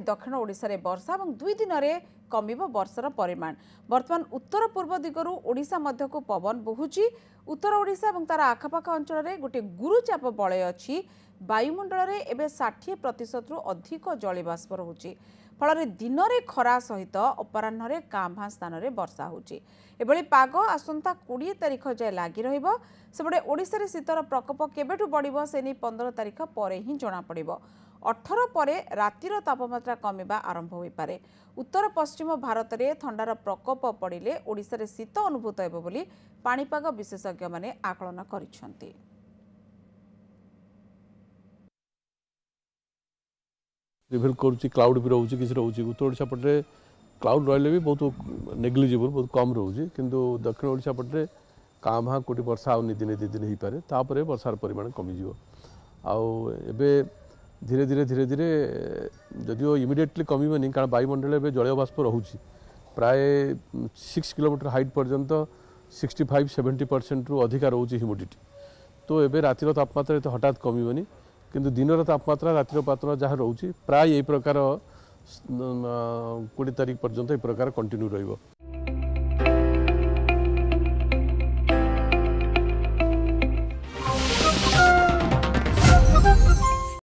दक्षिण ओडिशा रे वर्षा और 2 दिन में कमिब वर्षार परिमाण। बर्तमान उत्तर पूर्व दिगरू ओडिशा मध्य को पवन बहुची। उत्तर ओडिशा और तार आखपाख अंचल में गोटे गुरुचाप बलय अच्छी। वायुमंडल में एवं 60% रु अधिक जलीबाष्प रोचे। फल दिन में खरा सहित अपराह्न कां स्थान में वर्षा होची। एभली पाग आसंता 20 तारिख जाए लगी रहिबो। सेबडे ओडिशा रे शीतर प्रकोप केबेठु बढ़िबो से नहीं 15 तारिख पर ही जना पड़िबो। 18 परे रातिर तापमात्रा कमिबा आरंभ होई पारे। उत्तर पश्चिम भारत में थंडार प्रकोप पड़िले ओडिशा रे शीत अनुभूत हेबो बोली पाणीपाग विशेषज्ञ माने आकलन करिसेंती। प्रिभेल करुच्ची क्लाउड भी रोचे किसी रोचे। उत्तर ओडिशा पटे क्लाउड रही भी बहुत नेग्लिजिबल बहुत कम रोचे किंतु दक्षिण ओडिशा पटे काँ भाँ कोटी वर्षा आउ दिने 2 दिन हो पारे तापर वर्षार परिमाण कमिज आबे धीरे धीरे धीरे धीरे जदिव इमिडिएटली कमिबनी कारण वायुमंडल में जलीय बाष्प रोचे प्राय 6 किलोमीटर हाइट पर्यंत 65-70% रु अधिका रोचे ह्यूमिडिटी। तो एबे रातिर तापमात्रा तो हठात कमिबनी किंतु दिन तापमात्रा रातिर तापमात्रा जहाँ रोचे प्राय यही प्रकार 20 तारिख पर्यंत यही प्रकार कंटिन्यू रहिबो।